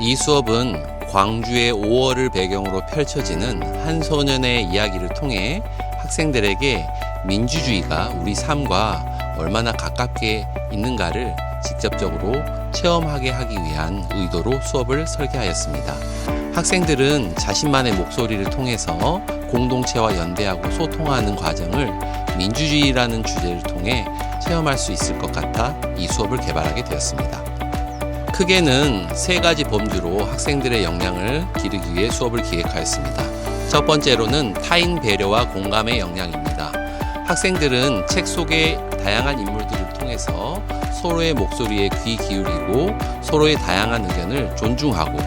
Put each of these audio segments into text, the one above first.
이 수업은 광주의 5월을 배경으로 펼쳐지는 한 소년의 이야기를 통해 학생들에게 민주주의가 우리 삶과 얼마나 가깝게 있는가를 직접적으로 체험하게 하기 위한 의도로 수업을 설계하였습니다. 학생들은 자신만의 목소리를 통해서 공동체와 연대하고 소통하는 과정을 민주주의라는 주제를 통해 체험할 수 있을 것 같아 이 수업을 개발하게 되었습니다. 크게는 3가지 범주로 학생들의 역량을 기르기 위해 수업을 기획하였습니다. 첫 번째로는 타인 배려와 공감의 역량입니다. 학생들은 책 속의 다양한 인물들을 통해서 서로의 목소리에 귀 기울이고 서로의 다양한 의견을 존중하고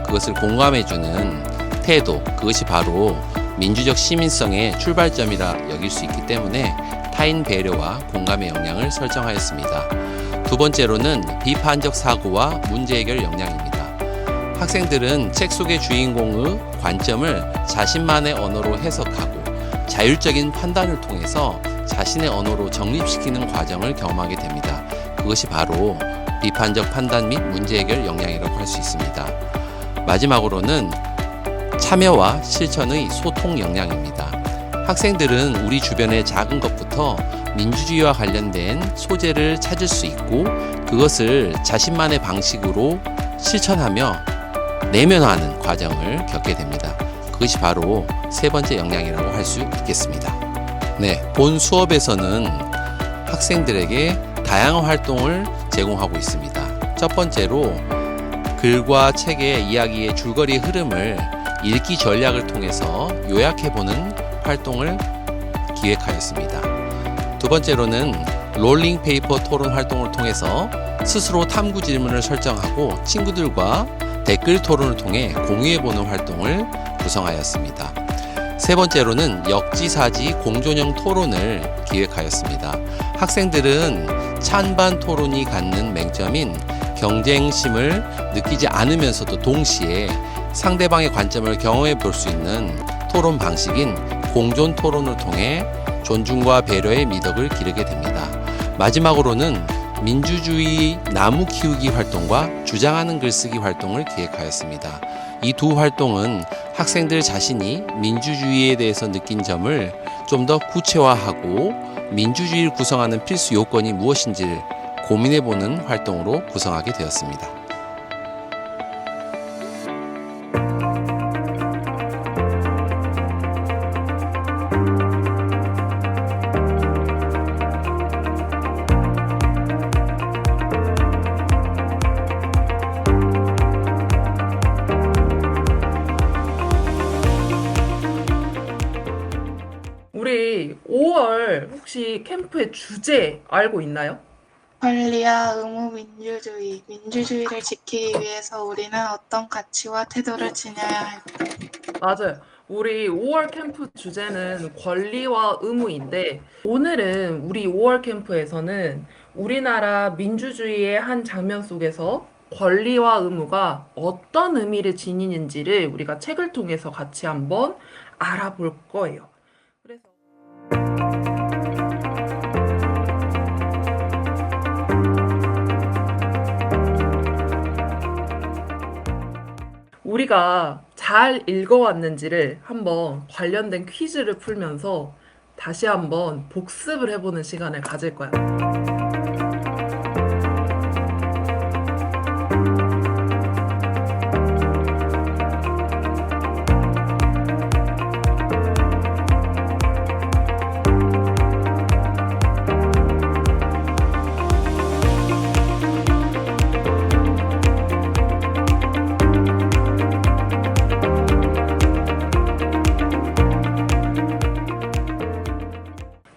그것을 공감해주는 태도, 그것이 바로 민주적 시민성의 출발점이라 여길 수 있기 때문에 타인 배려와 공감의 역량을 설정하였습니다. 두 번째로는 비판적 사고와 문제 해결 역량입니다. 학생들은 책 속의 주인공의 관점을 자신만의 언어로 해석하고 자율적인 판단을 통해서 자신의 언어로 정립시키는 과정을 경험하게 됩니다. 그것이 바로 비판적 판단 및 문제 해결 역량이라고 할 수 있습니다. 마지막으로는 참여와 실천의 소통 역량입니다. 학생들은 우리 주변의 작은 것부터 민주주의와 관련된 소재를 찾을 수 있고 그것을 자신만의 방식으로 실천하며 내면화하는 과정을 겪게 됩니다. 그것이 바로 3번째 역량이라고 할 수 있겠습니다. 본 수업에서는 학생들에게 다양한 활동을 제공하고 있습니다. 첫 번째로 글과 책의 이야기의 줄거리 흐름을 읽기 전략을 통해서 요약해보는 활동을 기획하였습니다. 두 번째로는 롤링 페이퍼 토론 활동을 통해서 스스로 탐구 질문을 설정하고 친구들과 댓글 토론을 통해 공유해보는 활동을 구성하였습니다. 세 번째로는 역지사지 공존형 토론을 기획하였습니다. 학생들은 찬반 토론이 갖는 맹점인 경쟁심을 느끼지 않으면서도 동시에 상대방의 관점을 경험해 볼 수 있는 토론 방식인 공존 토론을 통해 존중과 배려의 미덕을 기르게 됩니다. 마지막으로는 민주주의 나무 키우기 활동과 주장하는 글쓰기 활동을 기획하였습니다. 이 두 활동은 학생들 자신이 민주주의에 대해서 느낀 점을 좀 더 구체화하고 민주주의를 구성하는 필수 요건이 무엇인지를 고민해보는 활동으로 구성하게 되었습니다. 우리 5월 혹시 캠프의 주제 알고 있나요? 권리와 의무 민주주의. 민주주의를 지키기 위해서 우리는 어떤 가치와 태도를 지녀야 할까? 맞아요. 우리 5월 캠프 주제는 권리와 의무인데 오늘은 우리 5월 캠프에서는 우리나라 민주주의의 한 장면 속에서 권리와 의무가 어떤 의미를 지니는지를 우리가 책을 통해서 같이 한번 알아볼 거예요. 그래서 우리가 잘 읽어왔는지를 한번 관련된 퀴즈를 풀면서 다시 한번 복습을 해보는 시간을 가질 거야.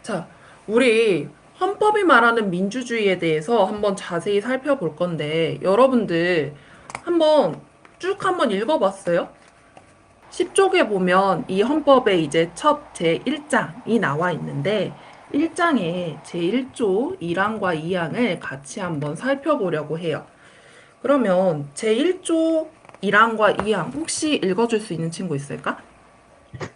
자, 우리 헌법이 말하는 민주주의에 대해서 한번 자세히 살펴볼 건데 여러분들 한번 쭉 한번 읽어봤어요? 10쪽에 보면 이 헌법에 이제 첫 제1장이 나와 있는데 1장에 제1조 1항과 2항을 같이 한번 살펴보려고 해요. 그러면 제1조 1항과 2항 혹시 읽어줄 수 있는 친구 있을까?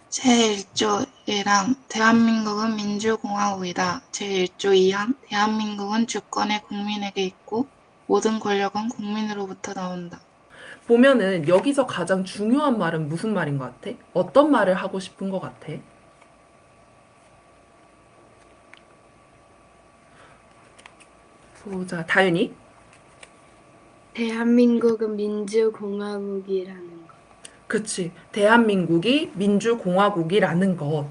제1조 1항 대한민국은 민주공화국이다. 제1조 2항 대한민국은 주권이 국민에게 있고 모든 권력은 국민으로부터 나온다. 보면은 여기서 가장 중요한 말은 무슨 말인 것 같아? 어떤 말을 하고 싶은 것 같아? 보자, 다윤이. 대한민국은 민주공화국이라는 것. 그치. 대한민국이 민주공화국이라는 것.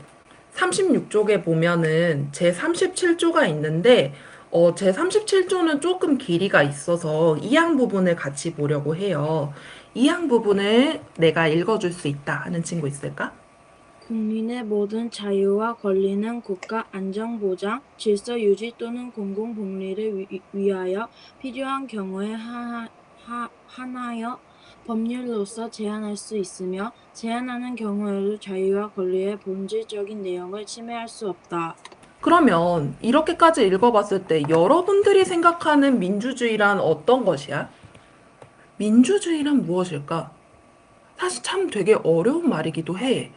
36쪽에 보면은 제37조가 있는데, 제37조는 조금 길이가 있어서 이항 부분을 같이 보려고 해요. 이항 부분을 내가 읽어줄 수 있다 하는 친구 있을까? 국민의 모든 자유와 권리는 국가 안전보장, 질서 유지 또는 공공복리를 위하여 필요한 경우에 한하여 법률로서 제한할 수 있으며 제한하는 경우에도 자유와 권리의 본질적인 내용을 침해할 수 없다. 그러면 이렇게까지 읽어봤을 때 여러분들이 생각하는 민주주의란 어떤 것이야? 민주주의란 무엇일까? 사실 참 되게 어려운 말이기도 해.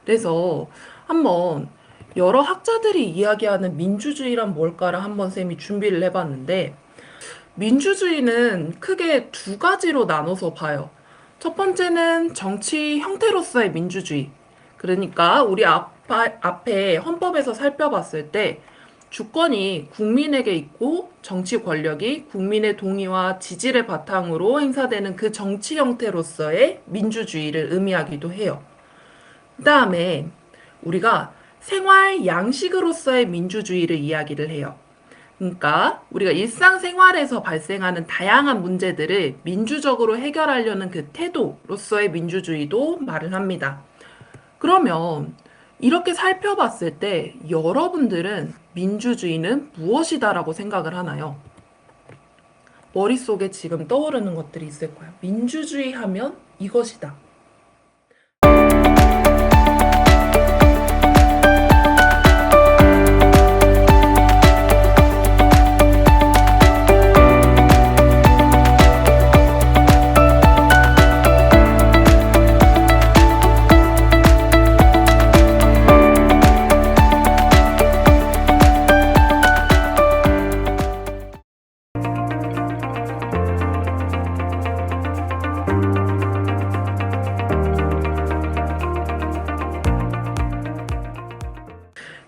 그래서 한번 여러 학자들이 이야기하는 민주주의란 뭘까를 한번 쌤이 준비를 해봤는데, 민주주의는 크게 두 가지로 나눠서 봐요. 첫 번째는 정치 형태로서의 민주주의. 그러니까 우리 앞에 헌법에서 살펴봤을 때 주권이 국민에게 있고 정치 권력이 국민의 동의와 지지를 바탕으로 행사되는 그 정치 형태로서의 민주주의를 의미하기도 해요. 그 다음에 우리가 생활 양식으로서의 민주주의를 이야기를 해요. 그러니까 우리가 일상생활에서 발생하는 다양한 문제들을 민주적으로 해결하려는 그 태도로서의 민주주의도 말을 합니다. 그러면 이렇게 살펴봤을 때 여러분들은 민주주의는 무엇이다라고 생각을 하나요? 머릿속에 지금 떠오르는 것들이 있을 거예요. 민주주의 하면 이것이다.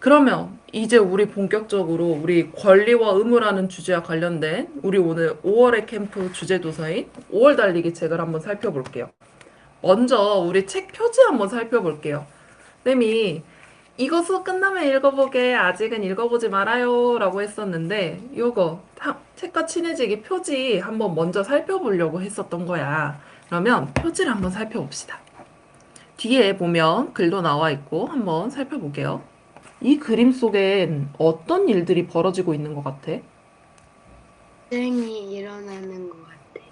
그러면 이제 우리 본격적으로 우리 권리와 의무라는 주제와 관련된 우리 오늘 5월의 캠프 주제 도서인 5월 달리기 책을 한번 살펴볼게요. 먼저 우리 책 표지 한번 살펴볼게요. 쌤이 이거 수업 끝나면 읽어보게, 아직은 읽어보지 말아요 라고 했었는데 요거 책과 친해지기 표지 한번 먼저 살펴보려고 했었던 거야. 그러면 표지를 한번 살펴봅시다. 뒤에 보면 글도 나와 있고 한번 살펴볼게요. 이 그림 속엔 어떤 일들이 벌어지고 있는 것 같아?戦이 일어나는 것 같아요.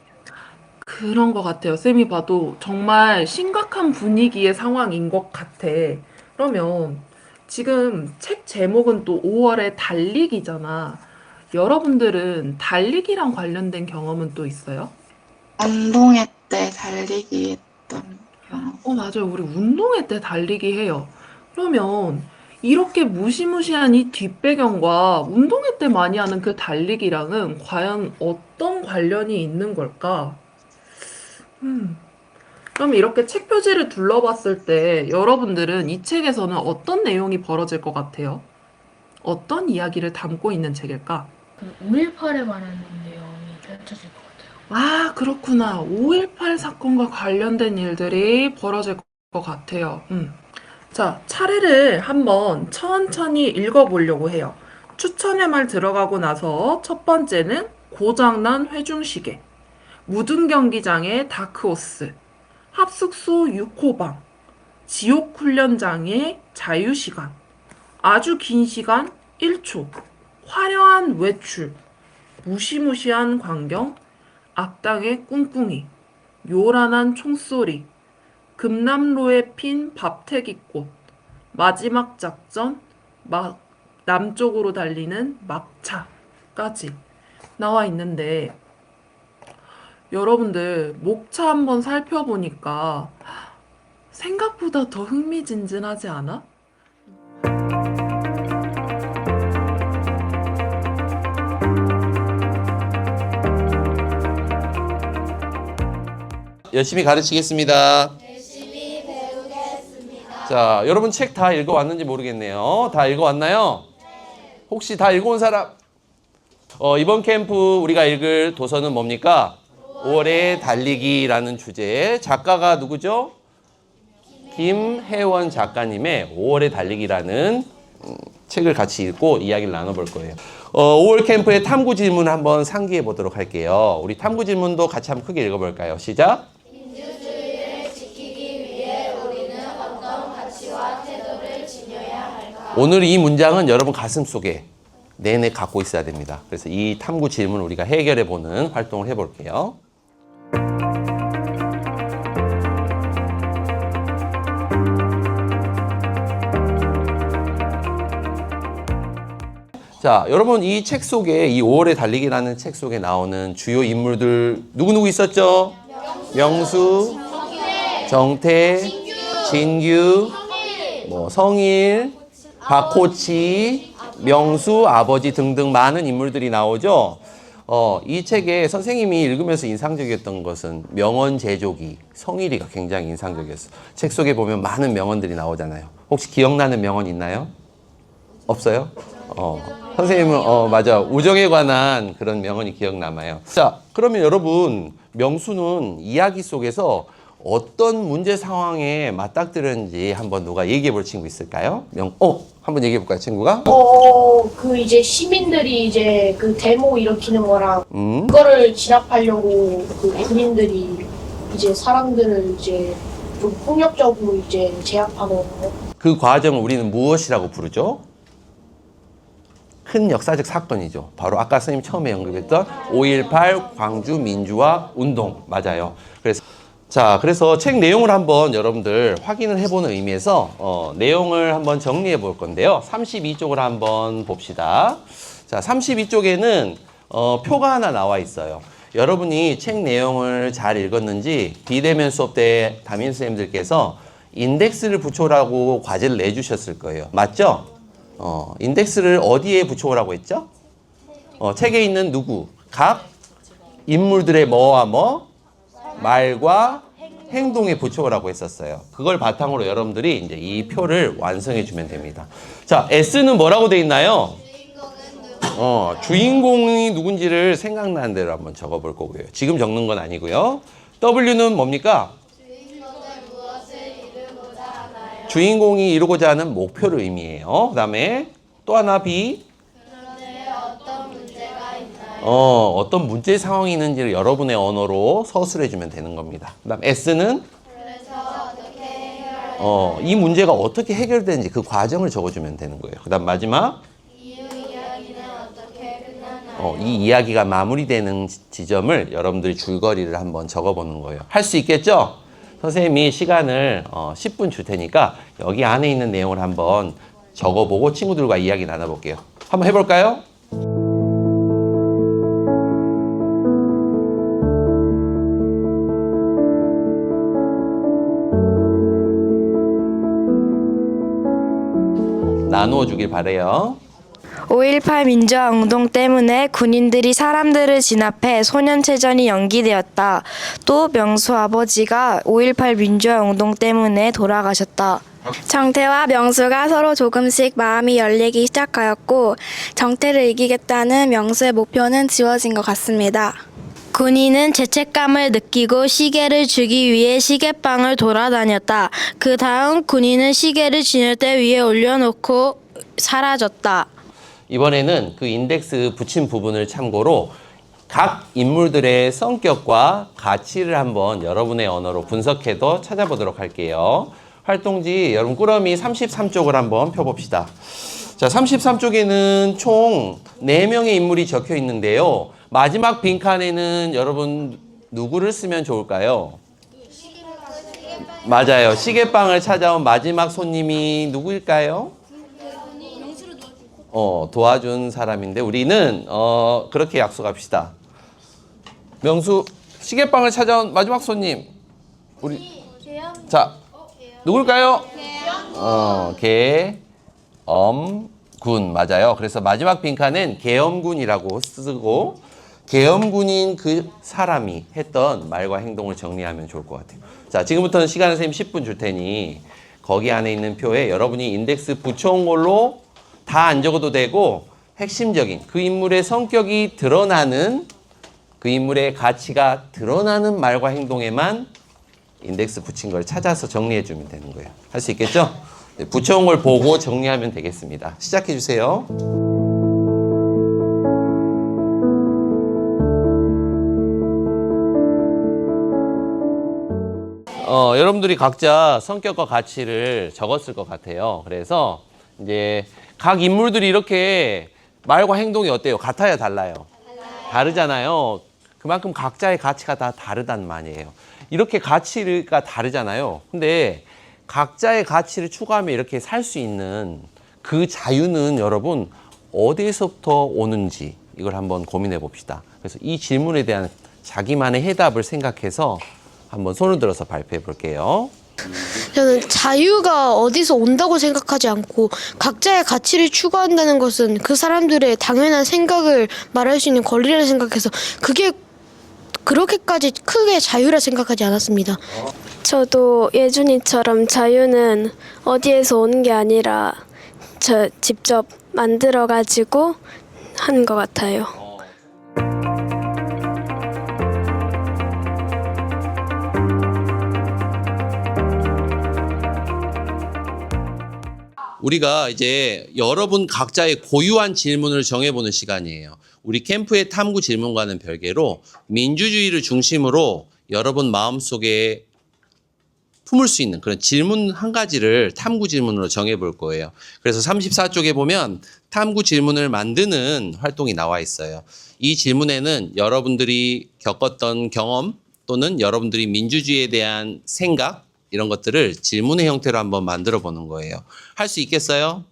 그런 것 같아요. 쌤이 봐도 정말 심각한 분위기의 상황인 것 같아. 그러면 지금 책 제목은 또 5월의 달리기잖아. 여러분들은 달리기랑 관련된 경험은 또 있어요? 운동회 때 달리기 했던 경험. 맞아요. 우리 운동회 때 달리기 해요. 그러면 이렇게 무시무시한 이 뒷배경과 운동회 때 많이 하는 그 달리기랑은 과연 어떤 관련이 있는 걸까? 그럼 이렇게 책 표지를 둘러봤을 때 여러분들은 이 책에서는 어떤 내용이 벌어질 것 같아요? 어떤 이야기를 담고 있는 책일까? 5.18에 말하는 내용이 펼쳐질 것 같아요. 아, 그렇구나. 5.18 사건과 관련된 일들이 벌어질 것 같아요. 자, 차례를 한번 천천히 읽어보려고 해요. 추천의 말 들어가고 나서 첫 번째는 고장난 회중시계, 묻은 경기장의 다크호스, 합숙소 6호방, 지옥 훈련장의 자유시간, 아주 긴 시간 1초, 화려한 외출, 무시무시한 광경, 악당의 꿍꿍이, 요란한 총소리, 금남로에 핀 밥태기꽃, 마지막 작전, 남쪽으로 달리는 막차까지 나와 있는데 여러분들 목차 한번 살펴보니까 생각보다 더 흥미진진하지 않아? 열심히 가르치겠습니다. 열심히 배우겠습니다. 자, 여러분 책 다 읽어왔는지 모르겠네요. 다 읽어왔나요? 네. 혹시 다 읽어온 사람? 이번 캠프 우리가 읽을 도서는 뭡니까? 5월의 달리기라는 주제. 작가가 누구죠? 김혜원 작가님의 5월의 달리기라는 책을 같이 읽고 이야기를 나눠볼 거예요. 5월 캠프의 탐구 질문 한번 상기해 보도록 할게요. 우리 탐구 질문도 같이 한번 크게 읽어볼까요? 시작. 민주주의를 지키기 위해 우리는 어떤 가치와 태도를 지녀야 할까? 오늘 이 문장은 여러분 가슴 속에 내내 갖고 있어야 됩니다. 그래서 이 탐구 질문을 우리가 해결해 보는 활동을 해볼게요. 자, 여러분 이 책 속에 이 5월의 달리기라는 책 속에 나오는 주요 인물들 누구누구 있었죠? 명수, 정태, 진규, 성일, 박호치, 명수, 아버지 등등 많은 인물들이 나오죠. 이 책에 선생님이 읽으면서 인상적이었던 것은 명언 제조기, 성일이가 굉장히 인상적이었어요. 책 속에 보면 많은 명언들이 나오잖아요. 혹시 기억나는 명언 있나요? 없어요? 선생님은 맞아. 우정에 관한 그런 명언이 기억남아요. 자, 그러면 여러분 명수는 이야기 속에서 어떤 문제 상황에 맞닥뜨렸는지 한번 누가 얘기해 볼 친구 있을까요? 한번 얘기해 볼까요, 친구가? 그 이제 시민들이 이제 그 데모 일으키는 거랑 음? 그거를 진압하려고 그 군인들이 이제 사람들을 이제 좀 폭력적으로 이제 제압하는 그 과정을 우리는 무엇이라고 부르죠? 큰 역사적 사건이죠. 바로 아까 선생님 처음에 언급했던 5.18 광주 민주화 운동. 맞아요. 그래서 책 내용을 한번 여러분들 확인을 해보는 의미에서 내용을 한번 정리해 볼 건데요. 32쪽을 한번 봅시다. 자, 32쪽에는 표가 하나 나와 있어요. 여러분이 책 내용을 잘 읽었는지 비대면 수업 때 담임 선생님들께서 인덱스를 붙여오라고 과제를 내주셨을 거예요. 맞죠? 인덱스를 어디에 붙여오라고 했죠? 책에 있는 누구? 각 인물들의 뭐와 뭐? 말과 행동에 붙여오라고 했었어요. 그걸 바탕으로 여러분들이 이제 이 표를 완성해 주면 됩니다. 자, S는 뭐라고 돼 있나요? 주인공이 누군지를 생각나는 대로 한번 적어볼 거고요. 지금 적는 건 아니고요. W는 뭡니까? 주인공이 이루고자 하는 목표를 의미해요. 그 다음에 또 하나 B. 그런데 어떤 문제가 있나요? 어떤 문제 상황이 있는지를 여러분의 언어로 서술해 주면 되는 겁니다. 그 다음 S는 그래서 어떻게 해결할까요? 이 문제가 어떻게 해결되는지 그 과정을 적어주면 되는 거예요. 그 다음 마지막 이후 이야기는 어떻게 끝나나요? 이 이야기가 마무리되는 지점을 여러분들이 줄거리를 한번 적어보는 거예요. 할 수 있겠죠? 선생님이 시간을 10분 줄 테니까 여기 안에 있는 내용을 한번 적어보고 친구들과 이야기 나눠볼게요. 한번 해볼까요? 나누어 주길 바래요. 5.18 민주화 운동 때문에 군인들이 사람들을 진압해 소년체전이 연기되었다. 또 명수 아버지가 5.18 민주화 운동 때문에 돌아가셨다. 정태와 명수가 서로 조금씩 마음이 열리기 시작하였고 정태를 이기겠다는 명수의 목표는 지워진 것 같습니다. 군인은 죄책감을 느끼고 시계를 주기 위해 시계방을 돌아다녔다. 그 다음 군인은 시계를 진열대 위에 올려놓고 사라졌다. 이번에는 그 인덱스 붙인 부분을 참고로 각 인물들의 성격과 가치를 한번 여러분의 언어로 분석해서 찾아보도록 할게요. 활동지 여러분 꾸러미 33쪽을 한번 펴봅시다. 자, 33쪽에는 총 4명의 인물이 적혀 있는데요. 마지막 빈칸에는 여러분 누구를 쓰면 좋을까요? 맞아요. 시계방을 찾아온 마지막 손님이 누구일까요? 도와준 사람인데 우리는 그렇게 약속합시다. 명수 시계방을 찾아온 마지막 손님 우리 자 누굴까요? 계엄군 맞아요. 그래서 마지막 빈칸은 계엄군이라고 쓰고 계엄군인 그 사람이 했던 말과 행동을 정리하면 좋을 것 같아요. 자, 지금부터는 시간 선생님 10분 줄 테니 거기 안에 있는 표에 여러분이 인덱스 붙여온 걸로 다 안 적어도 되고 핵심적인 그 인물의 성격이 드러나는 그 인물의 가치가 드러나는 말과 행동에만 인덱스 붙인 걸 찾아서 정리해 주면 되는 거예요. 할 수 있겠죠? 네, 붙여온 걸 보고 정리하면 되겠습니다. 시작해 주세요. 여러분들이 각자 성격과 가치를 적었을 것 같아요. 그래서 이제 각 인물들이 이렇게 말과 행동이 어때요? 같아요, 달라요? 다르잖아요. 그만큼 각자의 가치가 다 다르단 말이에요. 이렇게 가치가 다르잖아요. 근데 각자의 가치를 추구하며 이렇게 살 수 있는 그 자유는 여러분 어디에서부터 오는지 이걸 한번 고민해 봅시다. 그래서 이 질문에 대한 자기만의 해답을 생각해서 한번 손을 들어서 발표해 볼게요. 저는 자유가 어디서 온다고 생각하지 않고 각자의 가치를 추구한다는 것은 그 사람들의 당연한 생각을 말할 수 있는 권리라 생각해서 그게 그렇게까지 크게 자유라 생각하지 않았습니다. 저도 예준이처럼 자유는 어디에서 오는 게 아니라 저 직접 만들어가지고 하는 것 같아요. 우리가 이제 여러분 각자의 고유한 질문을 정해보는 시간이에요. 우리 캠프의 탐구 질문과는 별개로 민주주의를 중심으로 여러분 마음속에 품을 수 있는 그런 질문 한 가지를 탐구 질문으로 정해볼 거예요. 그래서 34쪽에 보면 탐구 질문을 만드는 활동이 나와 있어요. 이 질문에는 여러분들이 겪었던 경험 또는 여러분들이 민주주의에 대한 생각 이런 것들을 질문의 형태로 한번 만들어 보는 거예요. 할 수 있겠어요?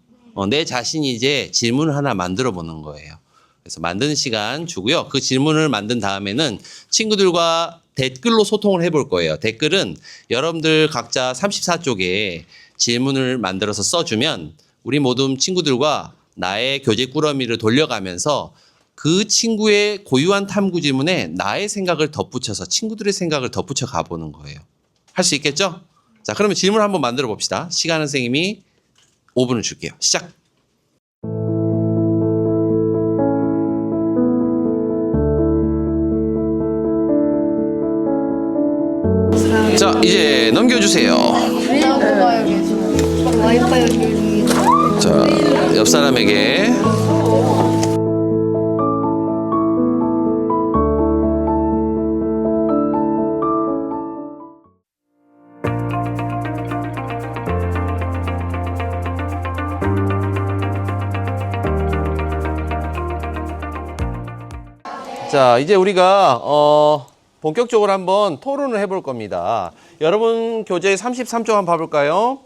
내 자신이 이제 질문을 하나 만들어 보는 거예요. 그래서 만드는 시간 주고요. 그 질문을 만든 다음에는 친구들과 댓글로 소통을 해볼 거예요. 댓글은 여러분들 각자 34쪽에 질문을 만들어서 써주면 우리 모든 친구들과 나의 교재 꾸러미를 돌려가면서 그 친구의 고유한 탐구 질문에 나의 생각을 덧붙여서 친구들의 생각을 덧붙여 가보는 거예요. 할 수 있겠죠? 자, 그러면 질문 한번 만들어 봅시다. 시간 선생님이 5분을 줄게요. 시작! 자, 이제 넘겨주세요. 자, 옆 사람에게. 자, 이제 우리가 본격적으로 한번 토론을 해볼 겁니다. 여러분 교재 33쪽 한번 봐볼까요?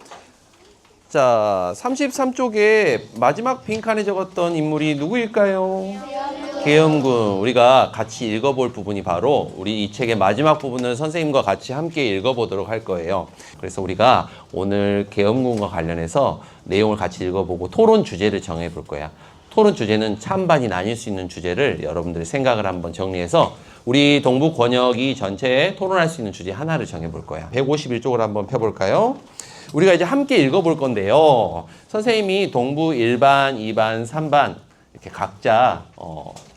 자, 33쪽에 마지막 빈칸에 적었던 인물이 누구일까요? 계엄군. 우리가 같이 읽어볼 부분이 바로 우리 이 책의 마지막 부분을 선생님과 같이 함께 읽어보도록 할 거예요. 그래서 우리가 오늘 계엄군과 관련해서 내용을 같이 읽어보고 토론 주제를 정해볼 거야. 토론 주제는 찬반이 나뉠 수 있는 주제를 여러분들의 생각을 한번 정리해서 우리 동부 권역이 전체에 토론할 수 있는 주제 하나를 정해볼 거야. 151쪽을 한번 펴볼까요? 우리가 이제 함께 읽어볼 건데요. 선생님이 동부 1반, 2반, 3반 이렇게 각자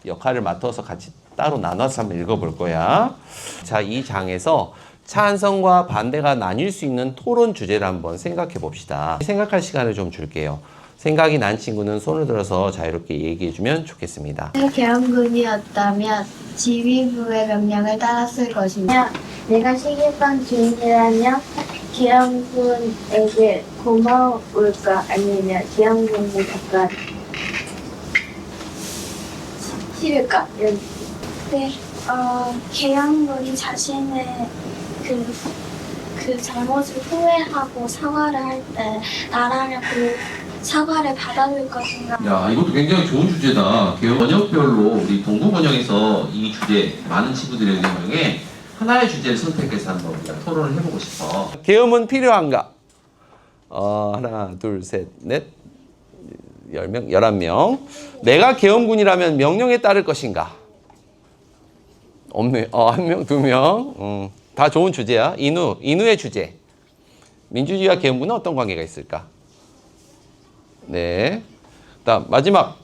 역할을 맡아서 같이 따로 나눠서 한번 읽어볼 거야. 자, 이 장에서 찬성과 반대가 나뉠 수 있는 토론 주제를 한번 생각해 봅시다. 생각할 시간을 좀 줄게요. 생각이 난 친구는 손을 들어서 자유롭게 얘기해주면 좋겠습니다. 계엄군이었다면 지휘부의 명령을 따랐을 것이며 내가 시계방 주인이라면 계엄군에게 고마울까 아니면 계엄군을 약간 싫을까? 네, 계엄군이 자신의 그 잘못을 후회하고 사과를 할 때 나라면 그 사과를 받아줄 것인가. 야, 이것도 굉장히 좋은 주제다. 계엄 번역별로 우리 동부 번역에서 이 주제 많은 친구들의 의견 중에 하나의 주제를 선택해서 한번 우리가 토론을 해보고 싶어. 계엄은 필요한가? 하나, 둘, 셋, 넷, 10명, 11명. 내가 계엄군이라면 명령에 따를 것인가? 없네. 한 명, 두 명. 다 좋은 주제야. 인우의 주제. 민주주의와 계엄군은 어떤 관계가 있을까? 네. 다음 마지막.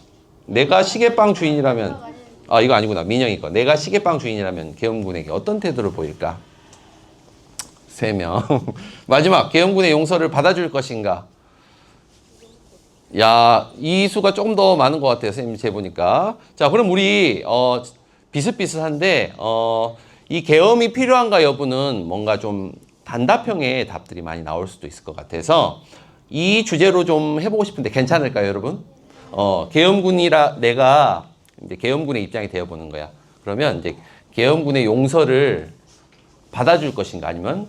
내가 시계빵 주인이라면, 이거 아니구나. 민영이 거. 내가 시계빵 주인이라면 계엄군에게 어떤 태도를 보일까? 3명. 마지막. 계엄군의 용서를 받아줄 것인가? 야, 이 수가 조금 더 많은 것 같아요. 선생님 재보니까. 자, 그럼 우리 비슷비슷한데 이 계엄이 필요한가 여부는 뭔가 좀 단답형의 답들이 많이 나올 수도 있을 것 같아서 이 주제로 좀 해보고 싶은데 괜찮을까요, 여러분? 내가 이제 계엄군의 입장이 되어보는 거야. 그러면 이제 계엄군의 용서를 받아줄 것인가 아니면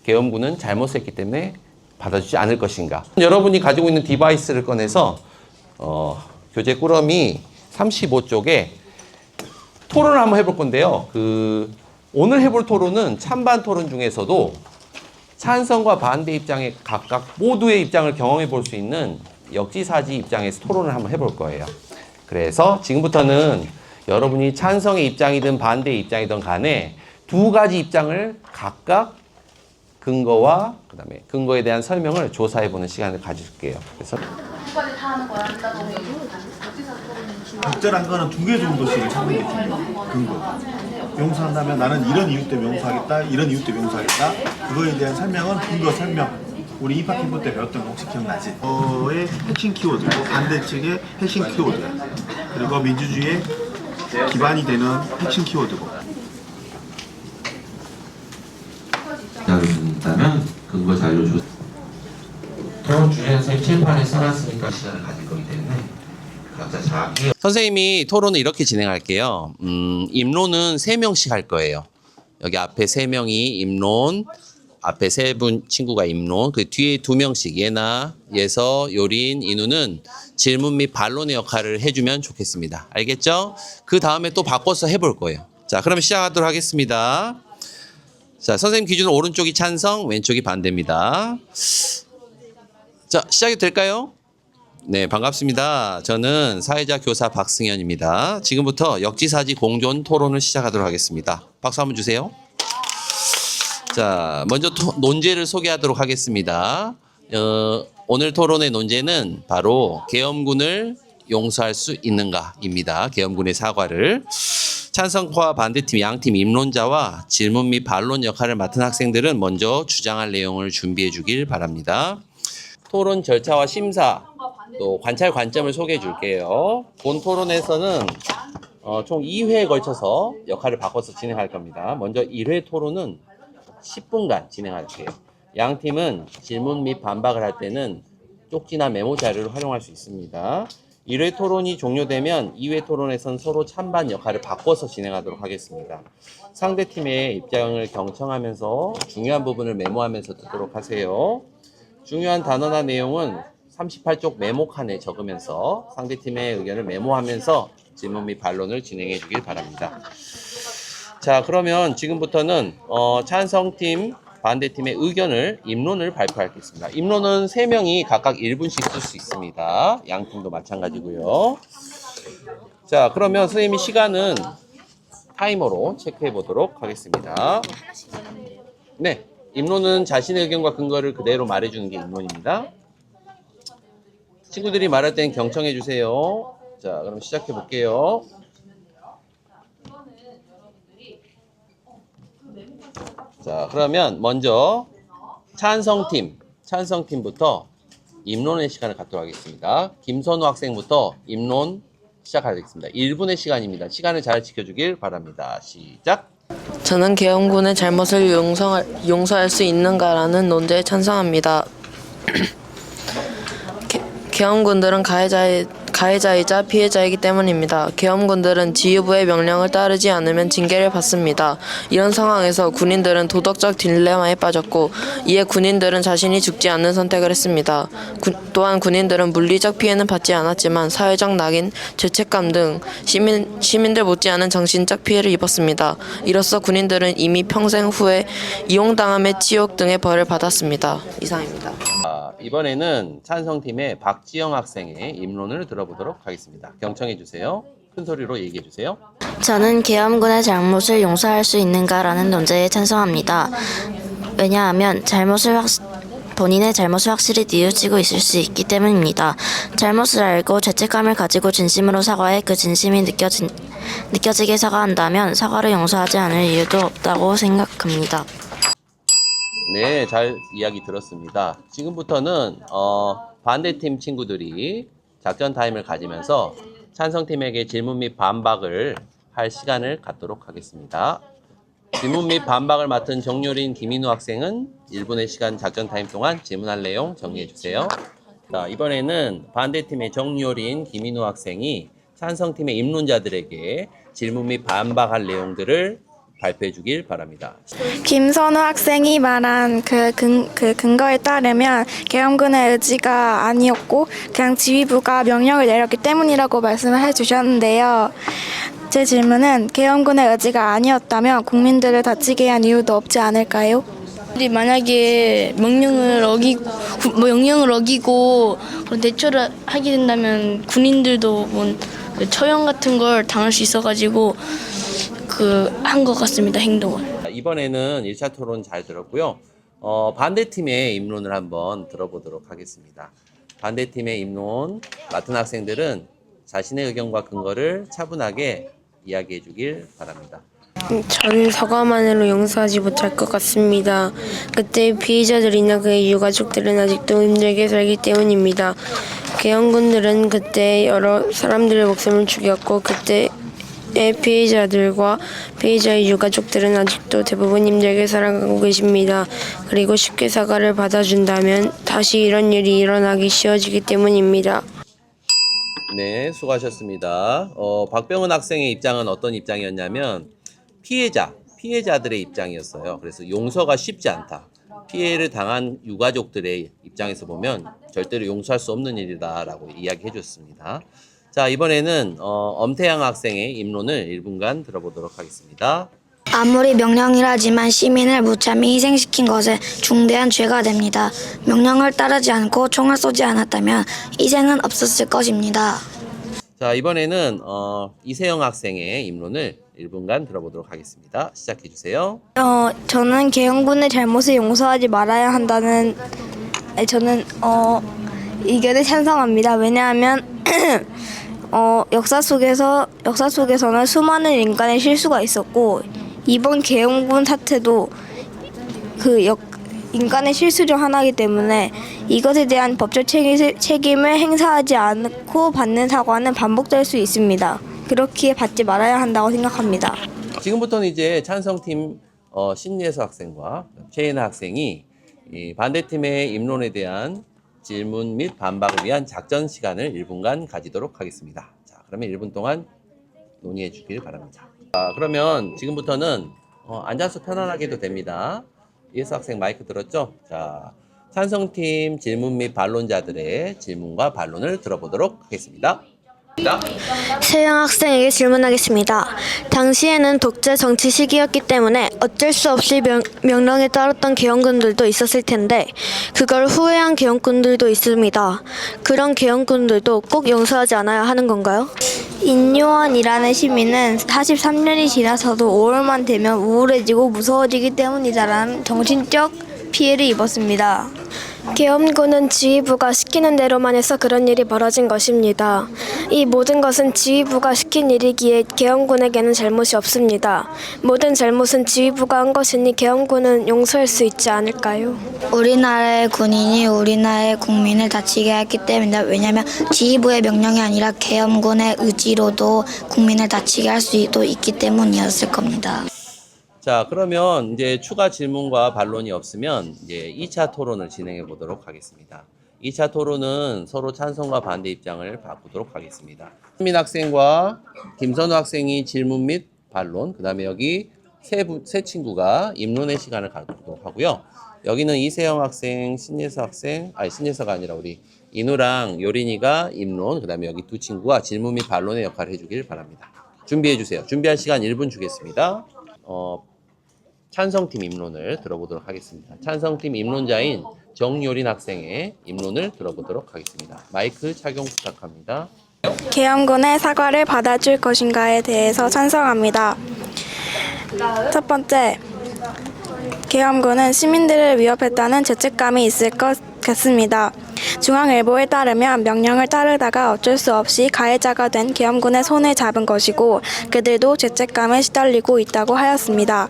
계엄군은 잘못했기 때문에 받아주지 않을 것인가. 여러분이 가지고 있는 디바이스를 꺼내서 교재 꾸러미 35쪽에 토론을 한번 해볼 건데요. 오늘 해볼 토론은 찬반 토론 중에서도 찬성과 반대 입장에 각각 모두의 입장을 경험해 볼 수 있는 역지사지 입장에서 토론을 한번 해볼 거예요. 그래서 지금부터는 여러분이 찬성의 입장이든 반대의 입장이든 간에 두 가지 입장을 각각 근거와 그다음에 근거에 대한 설명을 조사해보는 시간을 가질게요. 그래서 적절한 거는 2개 정도씩 찾는 게 중요해요. 근거. 용서한다면 나는 이런 이유 때문에 용서하겠다, 이런 이유 때문에 용서하겠다. 그거에 대한 설명은 근거 설명. 우리 입학 캠프 때 배웠던 거 혹시 기억나지? 의 핵심 키워드고 반대 측의 핵심 키워드야. 그리고 민주주의의 기반이 되는 핵심 키워드고. 준다면 근거 자료 조 토론 주제는 선생님 칠판에 써놨으니까 시간을 가질 거기 때문에 각자 자기 선생님이 토론을 이렇게 진행할게요. 입론은 3명씩 할 거예요. 여기 앞에 3명이 입론, 앞에 3분 친구가 입론, 그 뒤에 2명씩 예나, 예서, 요린, 인우는 질문 및 반론의 역할을 해주면 좋겠습니다. 알겠죠? 그 다음에 또 바꿔서 해볼 거예요. 자, 그럼 시작하도록 하겠습니다. 자, 선생님 기준으로 오른쪽이 찬성, 왼쪽이 반대입니다. 자, 시작이 될까요? 네, 반갑습니다. 저는 사회자 교사 박승현입니다. 지금부터 역지사지 공존 토론을 시작하도록 하겠습니다. 박수 한번 주세요. 자, 먼저 논제를 소개하도록 하겠습니다. 오늘 토론의 논제는 바로 계엄군을 용서할 수 있는가입니다. 계엄군의 사과를. 찬성과 반대팀 양팀 입론자와 질문 및 반론 역할을 맡은 학생들은 먼저 주장할 내용을 주의해 주길 바랍니다. 토론 절차와 심사, 또 관찰 관점을 소개해 줄게요. 본 토론에서는 총 2회에 걸쳐서 역할을 바꿔서 진행할 겁니다. 먼저 1회 토론은 10분간 진행할게요. 양 팀은 질문 및 반박을 할 때는 쪽지나 메모 자료를 활용할 수 있습니다. 1회 토론이 종료되면 2회 토론에선 서로 찬반 역할을 바꿔서 진행하도록 하겠습니다. 상대팀의 입장을 경청하면서 중요한 부분을 메모하면서 듣도록 하세요. 중요한 단어나 내용은 38쪽 메모칸에 적으면서 상대팀의 의견을 메모하면서 질문 및 반론을 진행해 주길 바랍니다. 자, 그러면 지금부터는 찬성팀, 반대팀의 의견을, 입론을 발표하겠습니다. 입론은 3명이 각각 1분씩 쓸 수 있습니다. 양 팀도 마찬가지고요. 자, 그러면 선생님이 시간은 타이머로 체크해 보도록 하겠습니다. 네, 입론은 자신의 의견과 근거를 그대로 말해주는 게 입론입니다. 친구들이 말할 땐 경청해 주세요. 자, 그럼 시작해 볼게요. 자, 그러면 먼저 찬성팀부터 입론의 시간을 갖도록 하겠습니다. 김선우 학생부터 입론 시작하겠습니다. 1분의 시간입니다. 시간을 잘 지켜주길 바랍니다. 시작! 저는 계엄군의 잘못을 용서할 수 있는가라는 논제에 찬성합니다. 계엄군들은 가해자이자 피해자이기 때문입니다. 계엄군들은 지휘부의 명령을 따르지 않으면 징계를 받습니다. 이런 상황에서 군인들은 도덕적 딜레마에 빠졌고 이에 군인들은 자신이 죽지 않는 선택을 했습니다. 또한 군인들은 물리적 피해는 받지 않았지만 사회적 낙인, 죄책감 등 시민들 못지않은 정신적 피해를 입었습니다. 이로써 군인들은 이미 평생 후에 이용당함의 치욕 등의 벌을 받았습니다. 이상입니다. 이번에는 찬성팀의 박지영 학생의 입론을 들어보도록 하겠습니다. 경청해 주세요. 큰 소리로 얘기해 주세요. 저는 계엄군의 잘못을 용서할 수 있는가라는 논제에 찬성합니다. 왜냐하면 본인의 잘못을 확실히 뉘우치고 있을 수 있기 때문입니다. 잘못을 알고 죄책감을 가지고 진심으로 사과해 그 진심이 느껴지게 사과한다면 사과를 용서하지 않을 이유도 없다고 생각합니다. 네, 잘 이야기 들었습니다. 지금부터는 반대팀 친구들이 작전 타임을 가지면서 찬성팀에게 질문 및 반박을 할 시간을 갖도록 하겠습니다. 질문 및 반박을 맡은 정요린 김인우 학생은 1분의 시간 작전 타임 동안 질문할 내용 정리해 주세요. 자, 이번에는 반대팀의 정요린 김인우 학생이 찬성팀의 입론자들에게 질문 및 반박할 내용들을 발표해 주길 바랍니다. 김선우 학생이 말한 그 근거에 따르면 계엄군의 의지가 아니었고 그냥 지휘부가 명령을 내렸기 때문이라고 말씀을 해주셨는데요. 제 질문은 계엄군의 의지가 아니었다면 국민들을 다치게 한 이유도 없지 않을까요? 만약에 명령을 어기고 그런 대처를 하게 된다면 군인들도 처형 같은 걸 당할 수 있어가지고 한 것 같습니다. 행동을. 이번에는 1차 토론 잘 들었고요. 반대팀의 입론을 한번 들어보도록 하겠습니다. 반대팀의 입론 맡은 학생들은 자신의 의견과 근거를 차분하게 이야기해 주길 바랍니다. 저는 사과만으로 용서하지 못할 것 같습니다. 그때 피해자들이나 그의 유가족들은 아직도 힘들게 살기 때문입니다. 계엄군들은 그때 여러 사람들의 목숨을 죽였고 그때의 피해자들과 피해자의 유가족들은 아직도 대부분 힘들게 살아가고 계십니다. 그리고 쉽게 사과를 받아준다면 다시 이런 일이 일어나기 쉬워지기 때문입니다. 네, 수고하셨습니다. 박병은 학생의 입장은 어떤 입장이었냐면 피해자들의 입장이었어요. 그래서 용서가 쉽지 않다. 피해를 당한 유가족들의 입장에서 보면 절대로 용서할 수 없는 일이다라고 이야기해 줬습니다. 자, 이번에는 엄태양 학생의 입론을 1분간 들어보도록 하겠습니다. 아무리 명령이라지만 시민을 무참히 희생시킨 것은 중대한 죄가 됩니다. 명령을 따르지 않고 총을 쏘지 않았다면 희생은 없었을 것입니다. 자, 이번에는 이세영 학생의 입론을 1분간 들어보도록 하겠습니다. 시작해 주세요. 저는 계엄군의 잘못을 용서하지 말아야 한다는 의견에 찬성합니다. 왜냐하면 역사 속에서는 수많은 인간의 실수가 있었고 이번 계엄군 사태도 인간의 실수 중 하나이기 때문에 이것에 대한 법적 책임을 행사하지 않고 받는 사과는 반복될 수 있습니다. 그렇게 받지 말아야 한다고 생각합니다. 지금부터는 이제 찬성팀 신예서 학생과 최예나 학생이 이 반대팀의 입론에 대한 질문 및 반박을 위한 작전 시간을 1분간 가지도록 하겠습니다. 자, 그러면 1분 동안 논의해 주길 바랍니다. 자, 그러면 지금부터는 앉아서 편안하게 해도 됩니다. 예서 학생 마이크 들었죠? 자, 찬성팀 질문 및 반론자들의 질문과 반론을 들어보도록 하겠습니다. 세영 학생에게 질문하겠습니다. 당시에는 독재 정치 시기였기 때문에 어쩔 수 없이 명령에 따랐던 계엄군들도 있었을 텐데 그걸 후회한 계엄군들도 있습니다. 그런 계엄군들도 꼭 용서하지 않아야 하는 건가요? 인요원이라는 시민은 43년이 지나서도 5월만 되면 우울해지고 무서워지기 때문이다라는 정신적 피해를 입었습니다. 계엄군은 지휘부가 시키는 대로만 해서 그런 일이 벌어진 것입니다. 이 모든 것은 지휘부가 시킨 일이기에 계엄군에게는 잘못이 없습니다. 모든 잘못은 지휘부가 한 것이니 계엄군은 용서할 수 있지 않을까요? 우리나라의 군인이 우리나라의 국민을 다치게 했기 때문입니다. 왜냐하면 지휘부의 명령이 아니라 계엄군의 의지로도 국민을 다치게 할 수도 있기 때문이었을 겁니다. 자, 그러면 이제 추가 질문과 반론이 없으면 이제 2차 토론을 진행해 보도록 하겠습니다. 2차 토론은 서로 찬성과 반대 입장을 바꾸도록 하겠습니다. 신민 학생과 김선우 학생이 질문 및 반론, 그 다음에 여기 세 친구가 입론의 시간을 갖도록 하고요. 여기는 이세영 학생, 신예서가 아니라 우리 인우랑 요린이가 입론, 그 다음에 여기 두 친구가 질문 및 반론의 역할을 해주길 바랍니다. 준비해 주세요. 준비할 시간 1분 주겠습니다. 찬성팀 입론을 들어보도록 하겠습니다. 찬성팀 입론자인 정요린 학생의 입론을 들어보도록 하겠습니다. 마이크 착용 부탁합니다. 계엄군의 사과를 받아줄 것인가에 대해서 찬성합니다. 첫 번째, 계엄군은 시민들을 위협했다는 죄책감이 있을 것 같습니다. 중앙일보에 따르면 명령을 따르다가 어쩔 수 없이 가해자가 된 계엄군의 손을 잡은 것이고 그들도 죄책감에 시달리고 있다고 하였습니다.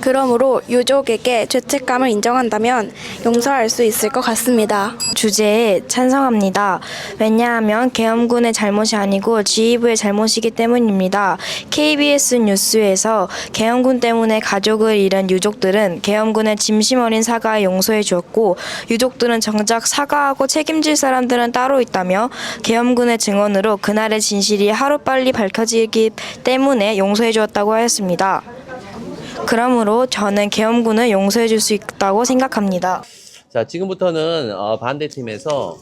그러므로 유족에게 죄책감을 인정한다면 용서할 수 있을 것 같습니다. 주제에 찬성합니다. 왜냐하면 계엄군의 잘못이 아니고 지휘부의 잘못이기 때문입니다. KBS 뉴스에서 계엄군 때문에 가족을 잃은 유족들은 계엄군의 진심 어린 사과에 용서해 주었고 유족들은 정작 사과하고 책임질 사람들은 따로 있다며 계엄군의 증언으로 그날의 진실이 하루빨리 밝혀지기 때문에 용서해 주었다고 하였습니다. 그러므로 저는 계엄군을 용서해 줄 수 있다고 생각합니다. 자, 지금부터는 반대팀에서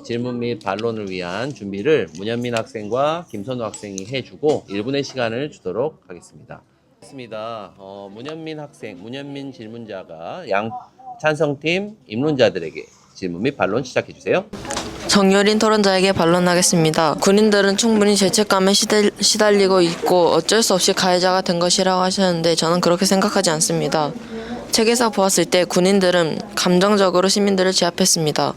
질문 및 반론을 위한 준비를 문현민 학생과 김선우 학생이 해주고 1분의 시간을 주도록 하겠습니다. 문현민 학생, 문현민 질문자가 양 찬성팀 입론자들에게 질문 및 반론 시작해 주세요. 정유린 토론자에게 반론하겠습니다. 군인들은 충분히 죄책감에 시달리고 있고 어쩔 수 없이 가해자가 된 것이라고 하셨는데 저는 그렇게 생각하지 않습니다. 책에서 보았을 때 군인들은 감정적으로 시민들을 제압했습니다.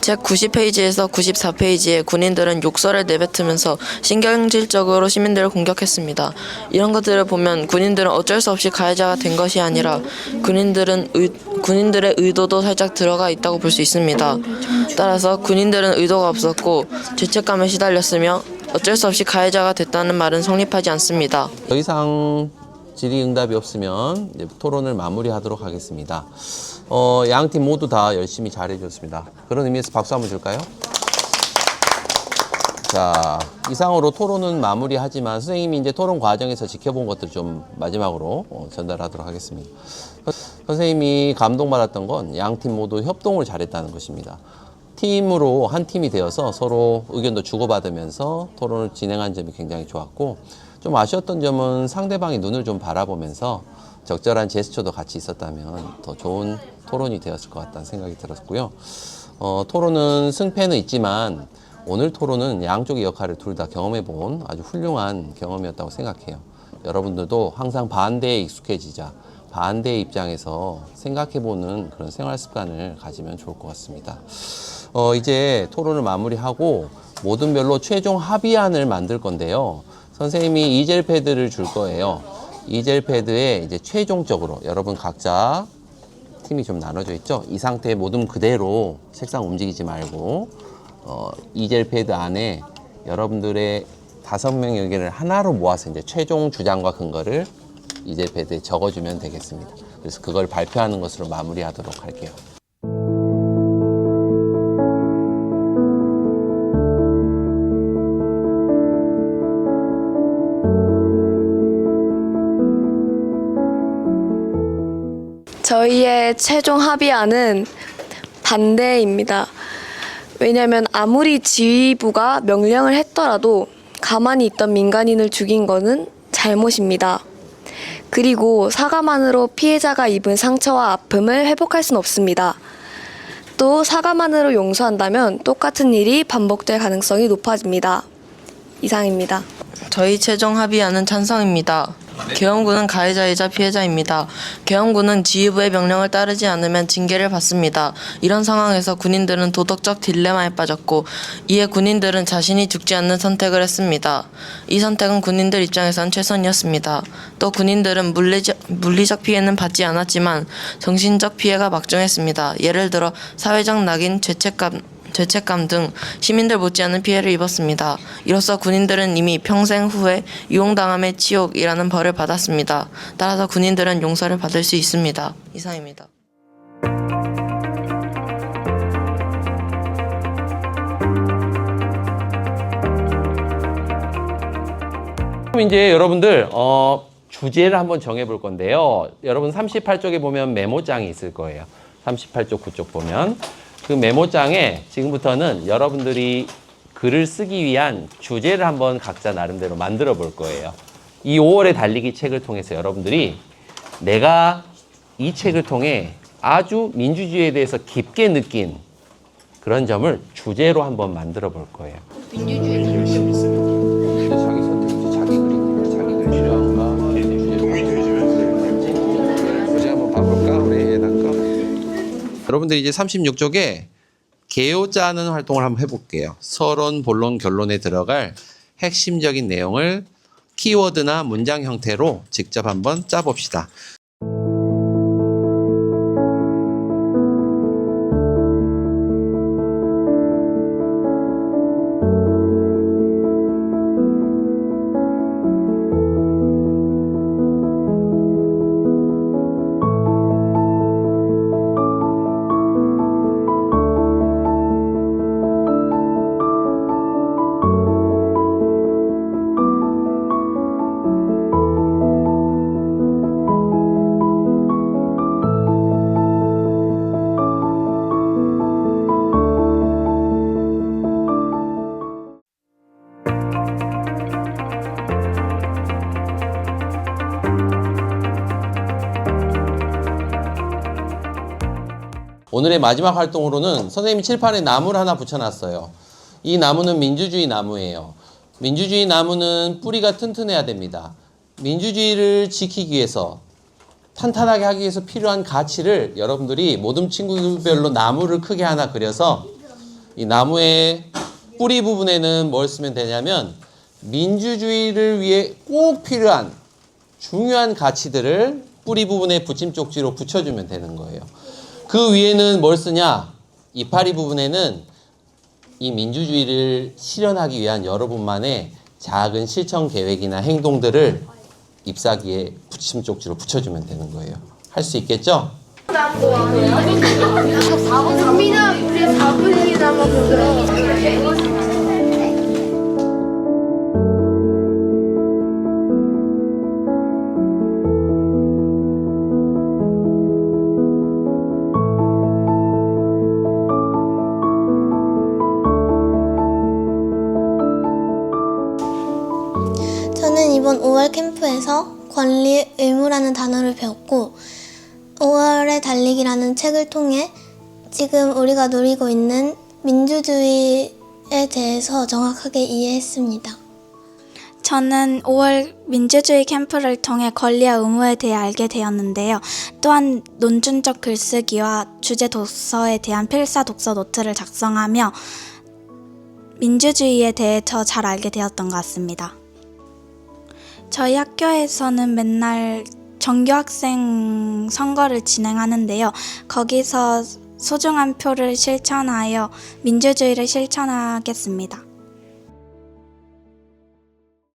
책 90페이지에서 94페이지에 군인들은 욕설을 내뱉으면서 신경질적으로 시민들을 공격했습니다. 이런 것들을 보면 군인들은 어쩔 수 없이 가해자가 된 것이 아니라 군인들의 의도도 살짝 들어가 있다고 볼 수 있습니다. 따라서 군인들은 의도가 없었고 죄책감에 시달렸으며 어쩔 수 없이 가해자가 됐다는 말은 성립하지 않습니다. 더 이상 질의응답이 없으면 이제 토론을 마무리하도록 하겠습니다. 양 팀 모두 다 열심히 잘해줬습니다. 그런 의미에서 박수 한번 줄까요? 자, 이상으로 토론은 마무리하지만 선생님이 이제 토론 과정에서 지켜본 것들 좀 마지막으로 전달하도록 하겠습니다. 선생님이 감동받았던 건 양 팀 모두 협동을 잘했다는 것입니다. 팀으로 한 팀이 되어서 서로 의견도 주고받으면서 토론을 진행한 점이 굉장히 좋았고, 좀 아쉬웠던 점은 상대방의 눈을 좀 바라보면서 적절한 제스처도 같이 있었다면 더 좋은 토론이 되었을 것 같다는 생각이 들었고요. 토론은 승패는 있지만 오늘 토론은 양쪽의 역할을 둘 다 경험해본 아주 훌륭한 경험이었다고 생각해요. 여러분들도 항상 반대에 익숙해지자, 반대의 입장에서 생각해보는 그런 생활 습관을 가지면 좋을 것 같습니다. 이제 토론을 마무리하고 모든 별로 최종 합의안을 만들 건데요. 선생님이 이젤 패드를 줄 거예요. 이젤 패드에 이제 최종적으로 여러분 각자 팀이 좀 나눠져 있죠. 이 상태에 모든 그대로 책상 움직이지 말고 이젤 패드 안에 여러분들의 5명의 의견을 하나로 모아서 이제 최종 주장과 근거를 이젤 패드에 적어주면 되겠습니다. 그래서 그걸 발표하는 것으로 마무리하도록 할게요. 저희의 최종 합의안은 반대입니다. 왜냐하면 아무리 지휘부가 명령을 했더라도 가만히 있던 민간인을 죽인 것은 잘못입니다. 그리고 사과만으로 피해자가 입은 상처와 아픔을 회복할 수는 없습니다. 또 사과만으로 용서한다면 똑같은 일이 반복될 가능성이 높아집니다. 이상입니다. 저희 최종 합의안은 찬성입니다. 계엄군은 가해자이자 피해자입니다. 계엄군은 지휘부의 명령을 따르지 않으면 징계를 받습니다. 이런 상황에서 군인들은 도덕적 딜레마에 빠졌고 이에 군인들은 자신이 죽지 않는 선택을 했습니다. 이 선택은 군인들 입장에선 최선이었습니다. 또 군인들은 물리적 피해는 받지 않았지만 정신적 피해가 막중했습니다. 예를 들어 사회적 낙인, 죄책감 등 시민들 못지않은 피해를 입었습니다. 이로써 군인들은 이미 평생 후에 유용당함의 치욕이라는 벌을 받았습니다. 따라서 군인들은 용서를 받을 수 있습니다. 이상입니다. 그럼 이제 여러분들 주제를 한번 정해볼 건데요. 여러분 38쪽에 보면 메모장이 있을 거예요. 38쪽, 9쪽 보면. 그 메모장에 지금부터는 여러분들이 글을 쓰기 위한 주제를 한번 각자 나름대로 만들어 볼 거예요. 이 5월의 달리기 책을 통해서 여러분들이 내가 이 책을 통해 아주 민주주의에 대해서 깊게 느낀 그런 점을 주제로 한번 만들어 볼 거예요. 민주주의 여러분들이 이제 36쪽에 개요 짜는 활동을 한번 해볼게요. 서론, 본론, 결론에 들어갈 핵심적인 내용을 키워드나 문장 형태로 직접 한번 짜봅시다. 오늘의 마지막 활동으로는 선생님이 칠판에 나무를 하나 붙여놨어요. 이 나무는 민주주의 나무예요. 민주주의 나무는 뿌리가 튼튼해야 됩니다. 민주주의를 지키기 위해서, 탄탄하게 하기 위해서 필요한 가치를 여러분들이 모든 친구별로 나무를 크게 하나 그려서 이 나무의 뿌리 부분에는 뭘 쓰면 되냐면 민주주의를 위해 꼭 필요한 중요한 가치들을 뿌리 부분에 붙임쪽지로 붙여주면 되는 거예요. 그 위에는 뭘 쓰냐? 이파리 부분에는 이 민주주의를 실현하기 위한 여러분만의 작은 실천 계획이나 행동들을 잎사귀에 붙임쪽지로 붙여주면 되는 거예요. 할 수 있겠죠? 저는 이번 5월 캠프에서 권리, 의무라는 단어를 배웠고 5월의 달리기라는 책을 통해 지금 우리가 누리고 있는 민주주의에 대해서 정확하게 이해했습니다. 저는 5월 민주주의 캠프를 통해 권리와 의무에 대해 알게 되었는데요. 또한 논준적 글쓰기와 주제 독서에 대한 필사 독서 노트를 작성하며 민주주의에 대해 더 잘 알게 되었던 것 같습니다. 저희 학교에서는 맨날 전교학생 선거를 진행하는데요. 거기서 소중한 표를 실천하여 민주주의를 실천하겠습니다.